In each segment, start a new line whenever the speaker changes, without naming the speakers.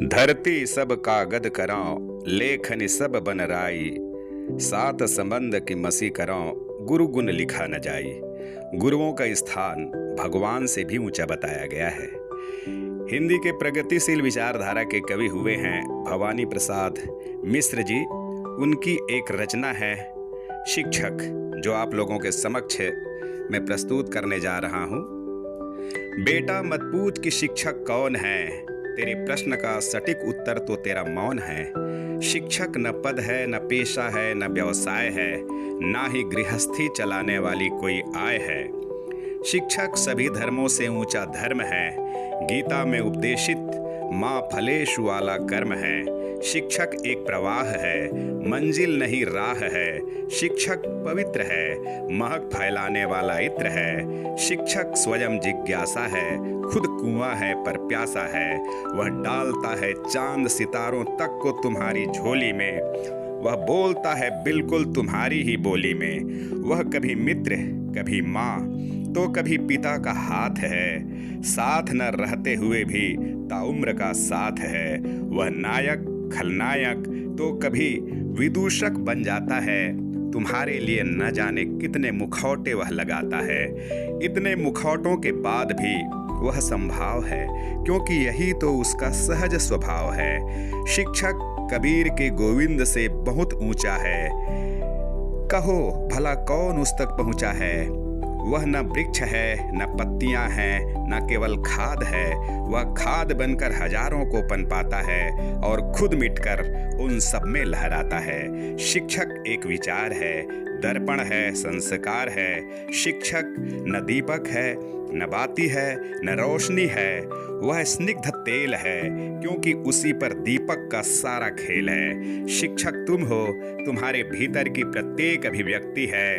धरती सब कागद करां, लेखनि सब बन राई। सात संबंध की मसी करां, गुरु गुण लिखा न जाई। गुरुओं का स्थान भगवान से भी ऊंचा बताया गया है। हिंदी के प्रगतिशील विचारधारा के कवि हुए हैं भवानी प्रसाद मिश्र जी। उनकी एक रचना है शिक्षक, जो आप लोगों के समक्ष मैं प्रस्तुत करने जा रहा हूँ। बेटा मत पूछ कि शिक्षक कौन है, तेरे प्रश्न का सटीक उत्तर तो तेरा मौन है। शिक्षक न पद है, न पेशा है, न व्यवसाय है, ना ही गृहस्थी चलाने वाली कोई आय है। शिक्षक सभी धर्मों से ऊंचा धर्म है, गीता में उपदेशित माँ फलेशु वाला कर्म है। शिक्षक एक प्रवाह है, मंजिल नहीं राह है। शिक्षक पवित्र है, महक फैलाने वाला इत्र है। शिक्षक स्वयं जिज्ञासा है, खुद कुआं है पर प्यासा है। वह डालता है चांद सितारों तक को तुम्हारी झोली में, वह बोलता है बिल्कुल तुम्हारी ही बोली में। वह कभी मित्र, कभी माँ, तो कभी पिता का हाथ है। साथ न रहते हुए भी ताउम्र का साथ है। वह नायक, खलनायक, तो कभी विदूषक बन जाता है। तुम्हारे लिए न जाने कितने मुखौटे वह लगाता है। इतने मुखौटों के बाद भी वह संभाव है, क्योंकि यही तो उसका सहज स्वभाव है। शिक्षक कबीर के गोविंद से बहुत ऊंचा है। कहो भला कौन उस तक पहुंचा है। वह न वृक्ष है, न पत्तियां हैं, न केवल खाद है। वह खाद बनकर हजारों को पनपाता है और खुद मिटकर उन सब में लहराता है। शिक्षक एक विचार है, दर्पण है, संस्कार है। शिक्षक न दीपक है, न बाती है, न रोशनी है। वह स्निग्ध तेल है, क्योंकि उसी पर दीपक का सारा खेल है। शिक्षक तुम हो, तुम्हारे भीतर की प्रत्येक अभिव्यक्ति है।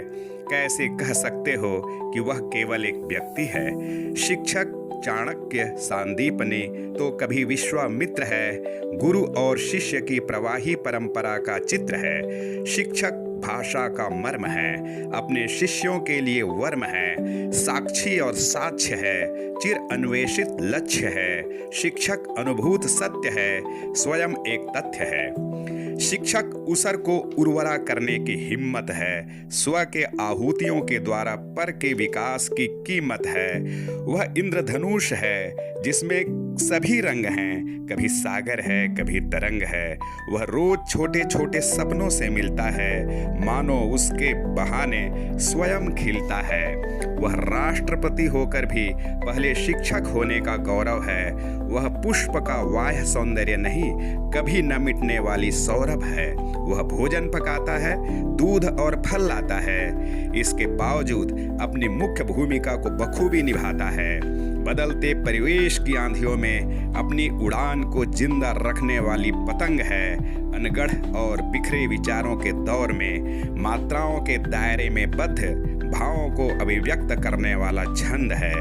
कैसे कह सकते हो कि वह केवल एक व्यक्ति है। शिक्षक चाणक्य, सांदीपनि, तो कभी विश्वामित्र है। गुरु और शिष्य की प्रवाही परंपरा का चित्र है। शिक्षक भाषा का मर्म है, अपने शिष्यों के लिए वर्म है। साक्षी और साक्ष्य है, चिर अन्वेषित लक्ष्य है। शिक्षक अनुभूत सत्य है, स्वयं एक तथ्य है। शिक्षक उसर को उर्वरा करने की हिम्मत है। स्व के आहूतियों के द्वारा पर के विकास की कीमत है। वह इंद्रधनुष है, जिसमें सभी रंग हैं। कभी सागर है, कभी तरंग है। वह रोज छोटे छोटे सपनों से मिलता है, मानो उसके बहाने स्वयं खिलता है। वह राष्ट्रपति होकर भी पहले शिक्षक होने का गौरव है। वह पुष्प का बाह्य सौंदर्य नहीं, कभी न मिटने वाली सौरभ है। वह भोजन पकाता है, दूध और फल लाता है। इसके बावजूद अपनी मुख्य भूमिका को बखूबी निभाता है। बदलते परिवेश की आंधियों में अपनी उड़ान को जिंदा रखने वाली पतंग है। अनगढ़ और बिखरे विचारों के दौर में मात्राओं के दायरे में बद्ध भावों को अभिव्यक्त करने वाला छंद है।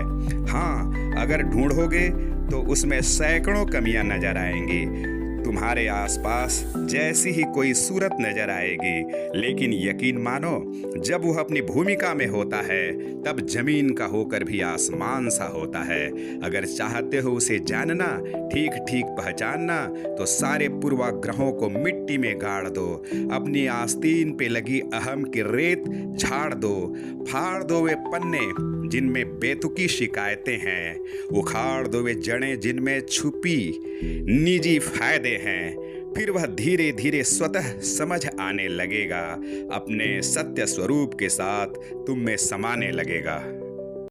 हाँ, अगर ढूंढोगे तो उसमें सैकड़ों कमियां नजर आएंगी। तुम्हारे आसपास जैसी ही कोई सूरत नजर आएगी, लेकिन यकीन मानो, जब वह अपनी भूमिका में होता है तब जमीन का होकर भी आसमान सा होता है। अगर चाहते हो उसे जानना, ठीक ठीक पहचानना, तो सारे पूर्वाग्रहों को मिट्टी में गाड़ दो। अपनी आस्तीन पे लगी अहम की रेत झाड़ दो। फाड़ दो वे पन्ने जिनमें बेतुकी शिकायतें हैं। उखाड़ दो वे जड़ें जिनमें छुपी निजी फायदे हैं। फिर वह धीरे धीरे स्वतः समझ आने लगेगा, अपने सत्य स्वरूप के साथ तुम में समाने लगेगा।